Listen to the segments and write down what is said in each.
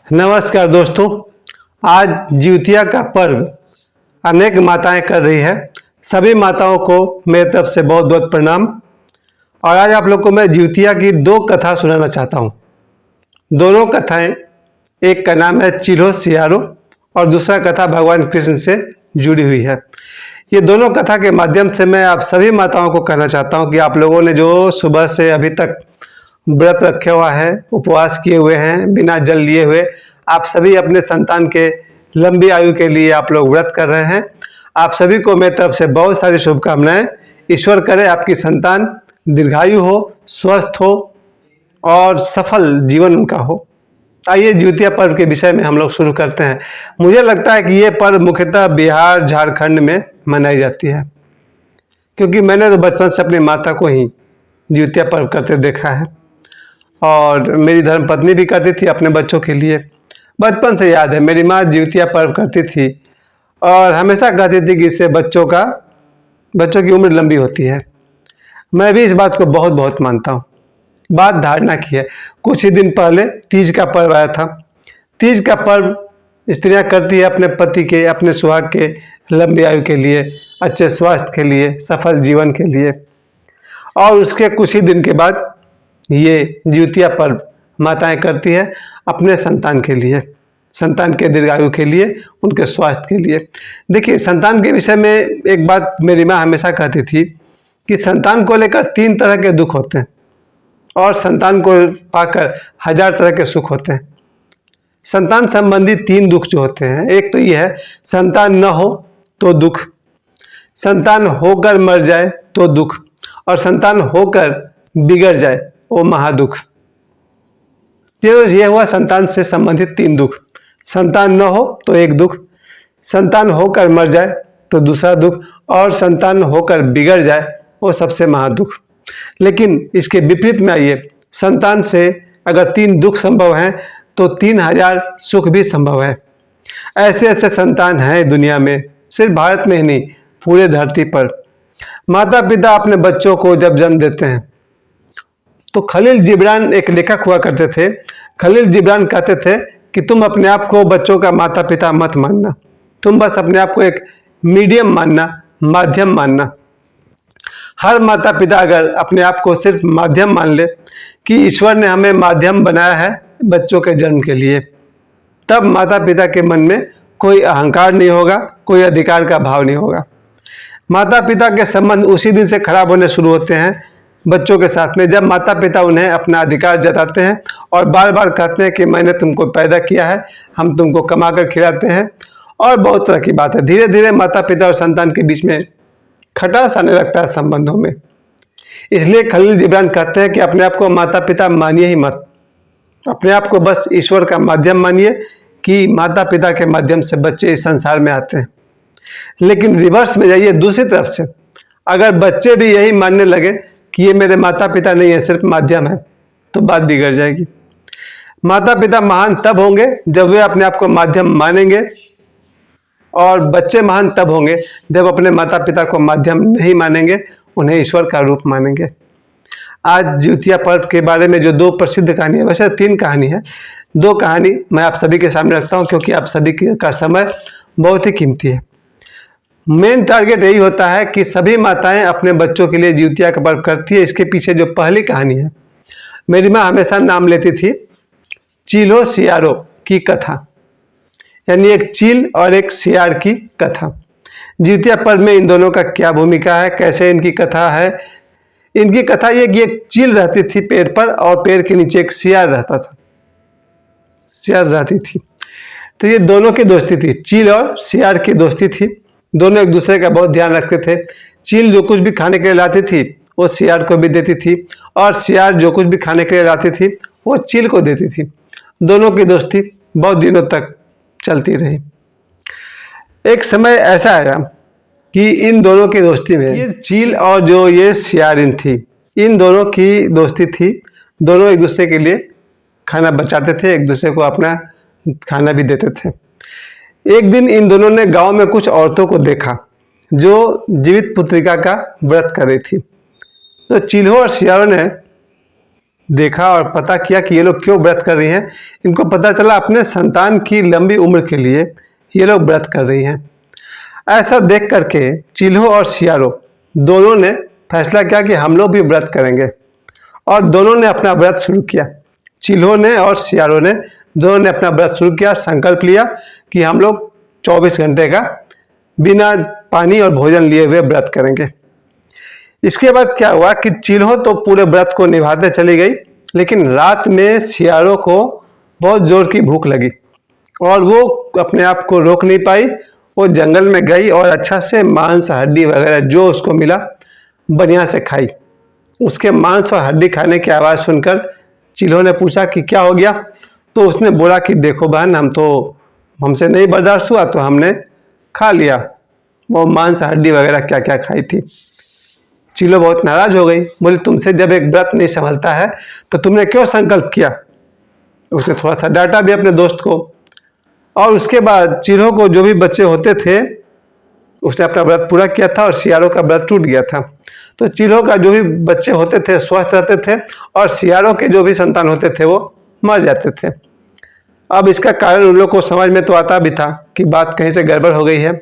नमस्कार दोस्तों। आज जिउतिया का पर्व अनेक माताएं कर रही है। सभी माताओं को मेरी तरफ से बहुत बहुत प्रणाम। और आज आप लोग को मैं जिउतिया की दो कथा सुनाना चाहता हूँ। दोनों कथाएं, एक का नाम है चिल्हो सियारो और दूसरा कथा भगवान कृष्ण से जुड़ी हुई है। ये दोनों कथा के माध्यम से मैं आप सभी माताओं को कहना चाहता हूँ कि आप लोगों ने जो सुबह से अभी तक व्रत रखे हुआ है, उपवास किए हुए हैं, बिना जल लिए हुए, आप सभी अपने संतान के लंबी आयु के लिए आप लोग व्रत कर रहे हैं। आप सभी को मेरी तरफ से बहुत सारी शुभकामनाएं। ईश्वर करे आपकी संतान दीर्घायु हो, स्वस्थ हो और सफल जीवन उनका हो। आइए जिउतिया पर्व के विषय में हम लोग शुरू करते हैं। मुझे लगता है कि ये पर्व मुख्यतः बिहार, झारखंड में मनाई जाती है, क्योंकि मैंने तो बचपन से अपनी माता को ही जिउतिया पर्व करते देखा है और मेरी धर्मपत्नी भी करती थी अपने बच्चों के लिए। बचपन से याद है, मेरी माँ जिउतिया पर्व करती थी और हमेशा कहती थी कि इससे बच्चों की उम्र लंबी होती है। मैं भी इस बात को बहुत बहुत मानता हूँ। बात धारणा की है। कुछ ही दिन पहले तीज का पर्व आया था। तीज का पर्व स्त्रियां करती है अपने पति के, अपने सुहाग के लंबी आयु के लिए, अच्छे स्वास्थ्य के लिए, सफल जीवन के लिए। और उसके कुछ ही दिन के बाद ये जिउतिया पर्व माताएं करती है अपने संतान के लिए, संतान के दीर्घायु के लिए, उनके स्वास्थ्य के लिए। देखिए, संतान के विषय में एक बात मेरी माँ हमेशा कहती थी कि संतान को लेकर 3 तरह के दुख होते हैं और संतान को पाकर 1000 तरह के सुख होते हैं। संतान संबंधी 3 दुख जो होते हैं, एक तो ये है संतान न हो तो दुख, संतान होकर मर जाए तो दुख, और संतान होकर बिगड़ जाए वो महादुख। ये हुआ संतान से संबंधित 3 दुख। संतान न हो तो एक दुख, संतान होकर मर जाए तो दूसरा दुख, और संतान होकर बिगड़ जाए वो सबसे महादुख। लेकिन इसके विपरीत में आइए, संतान से अगर 3 दुख संभव हैं तो 3000 सुख भी संभव है। ऐसे ऐसे संतान हैं दुनिया में, सिर्फ भारत में ही नहीं, पूरे धरती पर। माता पिता अपने बच्चों को जब जन्म देते हैं तो खलील जिब्रान एक लेखक हुआ करते थे। खलील जिब्रान कहते थे कि तुम अपने आप को बच्चों का माता पिता मत मानना, तुम बस अपने आप को एक मीडियम मानना, माध्यम मानना। हर माता पिता अगर अपने आप को सिर्फ माध्यम मान ले कि ईश्वर ने हमें माध्यम बनाया है बच्चों के जन्म के लिए, तब माता पिता के मन में कोई अहंकार नहीं होगा, कोई अधिकार का भाव नहीं होगा। माता पिता के संबंध उसी दिन से खराब होने शुरू होते हैं बच्चों के साथ में, जब माता पिता उन्हें अपना अधिकार जताते हैं और बार बार कहते हैं कि मैंने तुमको पैदा किया है, हम तुमको कमा कर खिलाते हैं, और बहुत तरह की बात है। धीरे धीरे माता पिता और संतान के बीच में खटास आने लगता है संबंधों में। इसलिए खलील जिब्रान कहते हैं कि अपने आप को माता पिता मानिए ही मत, अपने आप को बस ईश्वर का माध्यम मानिए कि माता पिता के माध्यम से बच्चे इस संसार में आते हैं। लेकिन रिवर्स में जाइए, दूसरी तरफ से अगर बच्चे भी यही मानने लगे कि ये मेरे माता पिता नहीं है, सिर्फ माध्यम है, तो बात बिगड़ जाएगी। माता पिता महान तब होंगे जब वे अपने आप को माध्यम मानेंगे, और बच्चे महान तब होंगे जब अपने माता पिता को माध्यम नहीं मानेंगे, उन्हें ईश्वर का रूप मानेंगे। आज जिउतिया पर्व के बारे में जो 2 प्रसिद्ध कहानी है, वैसे 3 कहानी है, 2 कहानी मैं आप सभी के सामने रखता हूँ, क्योंकि आप सभी का समय बहुत ही कीमती है। मेन टारगेट यही होता है कि सभी माताएं अपने बच्चों के लिए जिउतिया का पर्व करती है। इसके पीछे जो पहली कहानी है, मेरी माँ हमेशा नाम लेती थी चिल्हो सियारो की कथा, यानी एक चील और एक सियार की कथा। जिउतिया पर्व में इन दोनों का क्या भूमिका है, कैसे इनकी कथा है। इनकी कथा ये कि एक चील रहती थी पेड़ पर और पेड़ के नीचे एक सियार रहता था, सियार रहती थी। तो ये दोनों की दोस्ती थी, चील और सियार की दोस्ती थी। दोनों एक दूसरे का बहुत ध्यान रखते थे। चील जो कुछ भी खाने के लिए लाती थी वो सियार को भी देती थी, और सियार जो कुछ भी खाने के लिए लाती थी वो चील को देती थी। दोनों की दोस्ती बहुत दिनों तक चलती रही। एक समय ऐसा आया कि इन दोनों की दोस्ती में, ये चील और जो ये सियारिन थी, इन दोनों की दोस्ती थी। दोनों एक दूसरे के लिए खाना बचाते थे, एक दूसरे को अपना खाना भी देते थे। एक दिन इन दोनों ने गांव में कुछ औरतों को देखा जो जीवित पुत्रिका का व्रत कर रही थी। तो चिल्हो और सियारों ने देखा और पता किया कि ये लोग क्यों व्रत कर रही हैं, इनको पता चला अपने संतान की लंबी उम्र के लिए ये लोग व्रत कर रही हैं। ऐसा देख करके चिल्हो और सियारो दोनों ने फैसला किया कि हम लोग भी व्रत करेंगे, और दोनों ने अपना व्रत शुरू किया। चिल्हो ने और सियारो ने दोनों ने अपना व्रत शुरू किया, संकल्प लिया कि हम लोग 24 घंटे का बिना पानी और भोजन लिए हुए व्रत करेंगे। इसके बाद क्या हुआ कि चिल्हो तो पूरे व्रत को निभाते चली गई, लेकिन रात में सियारो को बहुत जोर की भूख लगी और वो अपने आप को रोक नहीं पाई। वो जंगल में गई और अच्छा से मांस हड्डी वगैरह जो उसको मिला बढ़िया से खाई। उसके मांस और हड्डी खाने की आवाज़ सुनकर चिल्हो ने पूछा कि क्या हो गया, तो उसने बोला कि देखो बहन, हमसे नहीं बर्दाश्त हुआ तो हमने खा लिया वो मांस हड्डी वगैरह क्या क्या खाई थी। चिल्हो बहुत नाराज हो गई, बोली तुमसे जब एक व्रत नहीं संभलता है तो तुमने क्यों संकल्प किया। उसने थोड़ा सा डांटा भी अपने दोस्त को, और उसके बाद चिल्हो को जो भी बच्चे होते थे उसने अपना व्रत पूरा किया था और सियारो का व्रत टूट गया था। तो चिल्हो का जो भी बच्चे होते थे स्वस्थ रहते थे और सियारो के जो भी संतान होते थे वो मर जाते थे। अब इसका कारण उन लोग को समझ में तो आता भी था कि बात कहीं से गड़बड़ हो गई है।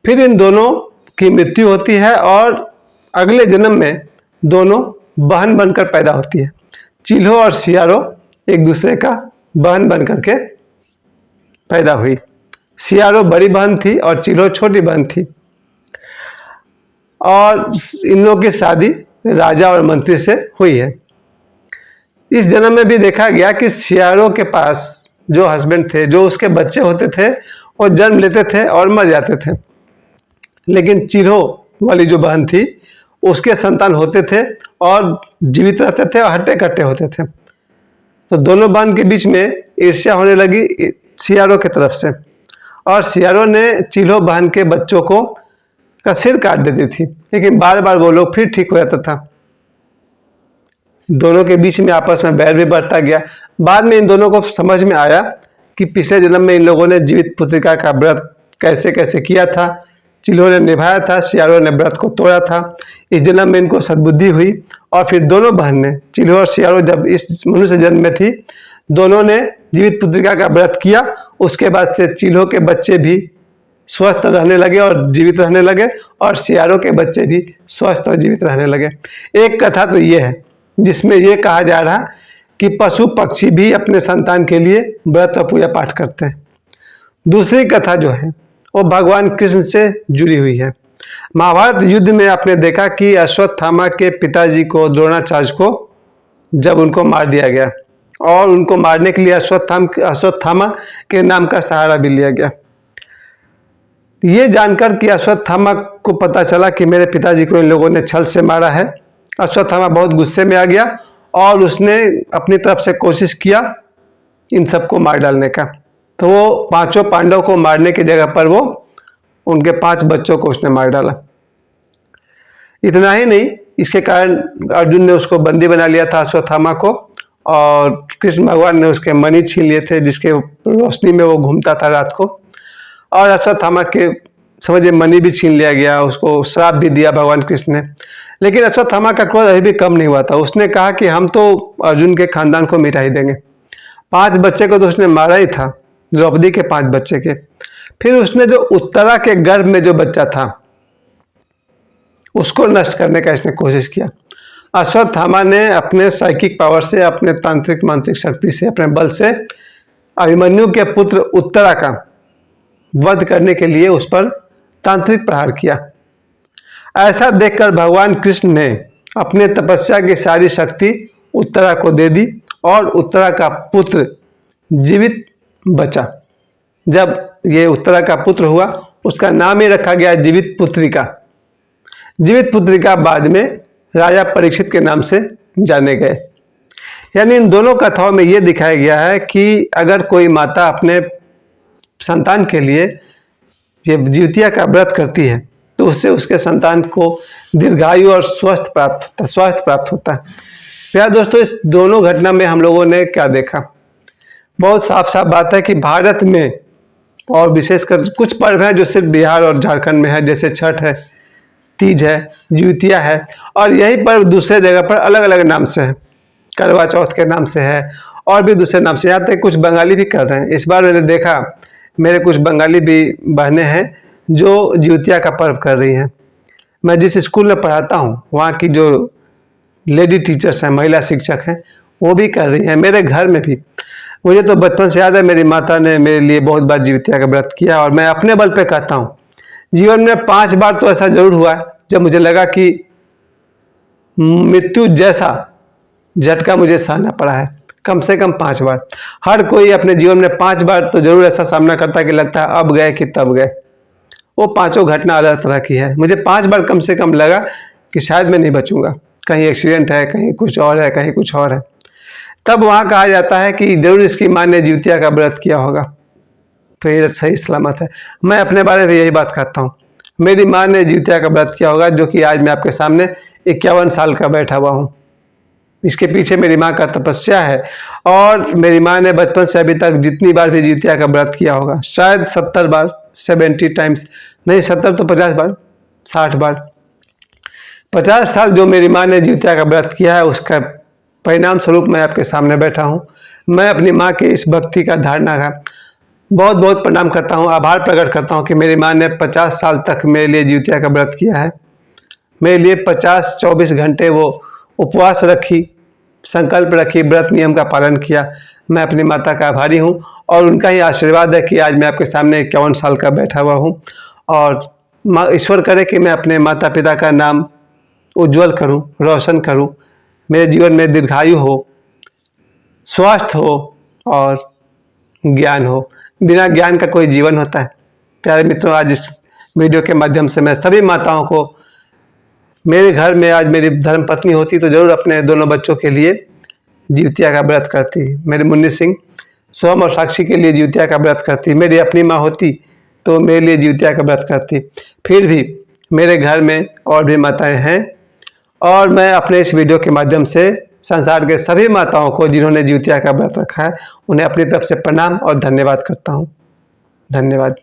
फिर इन दोनों की मृत्यु होती है और अगले जन्म में दोनों बहन बनकर पैदा होती है। चिल्हो और सियारो एक दूसरे का बहन बन करके पैदा हुई। सियारो बड़ी बहन थी और चिल्हो छोटी बहन थी, और इन लोगों की शादी राजा और मंत्री से हुई है। इस जन्म में भी देखा गया कि सियारो के पास जो हस्बैंड थे, जो उसके बच्चे होते थे, वो जन्म लेते थे और मर जाते थे, लेकिन चिल्हो वाली जो बहन थी उसके संतान होते थे और जीवित रहते थे और हट्टे कट्टे होते थे। तो दोनों बहन के बीच में ईर्ष्या होने लगी सियारो की तरफ से, और सियारो ने चिल्हो बहन के बच्चों का सिर काट देती थी, लेकिन बार बार वो लोग फिर ठीक हो जाता था। दोनों के बीच में आपस में बैर भी बढ़ता गया। बाद में इन दोनों को समझ में आया कि पिछले जन्म में इन लोगों ने जीवित पुत्रिका का व्रत कैसे कैसे किया था। चिल्हो ने निभाया था, सियारो ने व्रत को तोड़ा था। इस जन्म में इनको सद्बुद्धि हुई और फिर दोनों बहन ने, चिल्हो और सियारो जब इस मनुष्य जन्म में थी, दोनों ने जीवित पुत्रिका का व्रत किया। उसके बाद से चिल्हो के बच्चे भी स्वस्थ रहने लगे और जीवित रहने लगे, और सियारो के बच्चे भी स्वस्थ और जीवित रहने लगे। एक कथा तो ये है जिसमें ये कहा जा रहा कि पशु पक्षी भी अपने संतान के लिए व्रत और पूजा पाठ करते हैं। दूसरी कथा जो है वो भगवान कृष्ण से जुड़ी हुई है। महाभारत युद्ध में आपने देखा कि अश्वत्थामा के पिताजी को, द्रोणाचार्य को, जब उनको मार दिया गया और उनको मारने के लिए अश्वत्थामा के नाम का सहारा भी लिया गया। ये जानकर कि अश्वत्थामा को पता चला कि मेरे पिताजी को इन लोगों ने छल से मारा है, अश्वत्थामा बहुत गुस्से में आ गया और उसने अपनी तरफ से कोशिश किया इन सबको मार डालने का। तो वो पांचों पांडव को मारने की जगह पर वो उनके 5 बच्चों को उसने मार डाला। इतना ही नहीं, इसके कारण अर्जुन ने उसको बंदी बना लिया था अश्वत्थामा को, और कृष्ण भगवान ने उसके मणि छीन लिए थे जिसके रोशनी में वो घूमता था रात को, और अश्वत्थामा के समझिए मणि भी छीन लिया गया। उसको श्राप भी दिया भगवान कृष्ण ने। लेकिन अश्वत्थामा का क्रोध अभी भी कम नहीं हुआ था। उसने कहा कि हम तो अर्जुन के खानदान को मिटा ही देंगे। 5 बच्चे को तो उसने मारा ही था, द्रौपदी के 5 बच्चे के। फिर उसने जो उत्तरा के गर्भ में जो बच्चा था उसको नष्ट करने का इसने कोशिश किया। अश्वत्थामा ने अपने साइकिक पावर से, अपने तांत्रिक मांत्रिक शक्ति से, अपने बल से अभिमन्यु के पुत्र उत्तरा का वध करने के लिए उस पर तांत्रिक प्रहार किया। ऐसा देखकर भगवान कृष्ण ने अपने तपस्या की सारी शक्ति उत्तरा को दे दी और उत्तरा का पुत्र जीवित बचा। जब ये उत्तरा का पुत्र हुआ उसका नाम ही रखा गया जीवित पुत्रिका। जीवित पुत्रिका बाद में राजा परीक्षित के नाम से जाने गए। यानी इन दोनों कथाओं में ये दिखाया गया है कि अगर कोई माता अपने संतान के लिए ये जीवतिया का व्रत करती है तो उससे उसके संतान को दीर्घायु और स्वास्थ्य प्राप्त होता है। प्यारे दोस्तों, इस दोनों घटना में हम लोगों ने क्या देखा? बहुत साफ साफ बात है कि भारत में और विशेषकर कुछ पर्व हैं जो सिर्फ बिहार और झारखंड में है, जैसे छठ है, तीज है, जीवतिया है, और यही पर्व दूसरे जगह पर अलग अलग नाम से है। करवा चौथ के नाम से है और भी दूसरे नाम से, यहाँ तक कुछ बंगाली भी कर रहे हैं। इस बार मैंने देखा मेरे कुछ बंगाली भी बहनें हैं जो जिउतिया का पर्व कर रही हैं। मैं जिस स्कूल में पढ़ाता हूँ वहाँ की जो लेडी टीचर्स हैं, महिला शिक्षक हैं, वो भी कर रही हैं। मेरे घर में भी मुझे तो बचपन से याद है मेरी माता ने मेरे लिए बहुत बार जिउतिया का व्रत किया और मैं अपने बल पे कहता हूँ जीवन में 5 बार तो ऐसा जरूर हुआ है जब मुझे लगा कि मृत्यु जैसा झटका मुझे सहना पड़ा है। कम से कम 5 बार। हर कोई अपने जीवन में 5 बार तो जरूर ऐसा सामना करता है कि लगता है अब गए कि तब गए। वो पांचों घटना अलग तरह की है। मुझे 5 बार कम से कम लगा कि शायद मैं नहीं बचूंगा, कहीं एक्सीडेंट है, कहीं कुछ और है, कहीं कुछ और है। तब वहाँ कहा जाता है कि जरूर इसकी माँ ने जिउतिया का व्रत किया होगा, तो ये सही सलामत है। मैं अपने बारे में यही बात कहता हूँ, मेरी माँ ने जिउतिया का व्रत किया होगा, जो कि आज मैं आपके सामने 51 साल का बैठा हुआ हूँ। इसके पीछे मेरी माँ का तपस्या है और मेरी माँ ने बचपन से अभी तक जितनी बार भी जिउतिया का व्रत किया होगा, शायद 70 बार, 70 टाइम्स, नहीं 70 तो 50 बार, 60 बार, 50 साल जो मेरी माँ ने जिउतिया का व्रत किया है, उसका परिणाम स्वरूप मैं आपके सामने बैठा हूँ। मैं अपनी माँ के इस भक्ति का, धारणा का बहुत बहुत प्रणाम करता हूँ, आभार प्रकट करता हूँ कि मेरी माँ ने 50 साल तक मेरे लिए जिउतिया का व्रत किया है। मेरे लिए 50-24 घंटे वो उपवास रखी, संकल्प रखी, व्रत नियम का पालन किया। मैं अपनी माता का आभारी हूँ और उनका ही आशीर्वाद है कि आज मैं आपके सामने 51 साल का बैठा हुआ हूँ। और ईश्वर करे कि मैं अपने माता पिता का नाम उज्जवल करूँ, रोशन करूँ, मेरे जीवन में दीर्घायु हो, स्वास्थ्य हो और ज्ञान हो। बिना ज्ञान का कोई जीवन होता है? प्यारे मित्रों, आज इस वीडियो के माध्यम से मैं सभी माताओं को, मेरे घर में आज मेरी धर्मपत्नी होती तो जरूर अपने दोनों बच्चों के लिए जिउतिया का व्रत करती। मेरी मुन्नी सिंह, सोहम और साक्षी के लिए जिउतिया का व्रत करती। मेरी अपनी माँ होती तो मेरे लिए जिउतिया का व्रत करती। फिर भी मेरे घर में और भी माताएं हैं और मैं अपने इस वीडियो के माध्यम से संसार के सभी माताओं को जिन्होंने जिउतिया का व्रत रखा है, उन्हें अपनी तरफ से प्रणाम और धन्यवाद करता हूँ। धन्यवाद।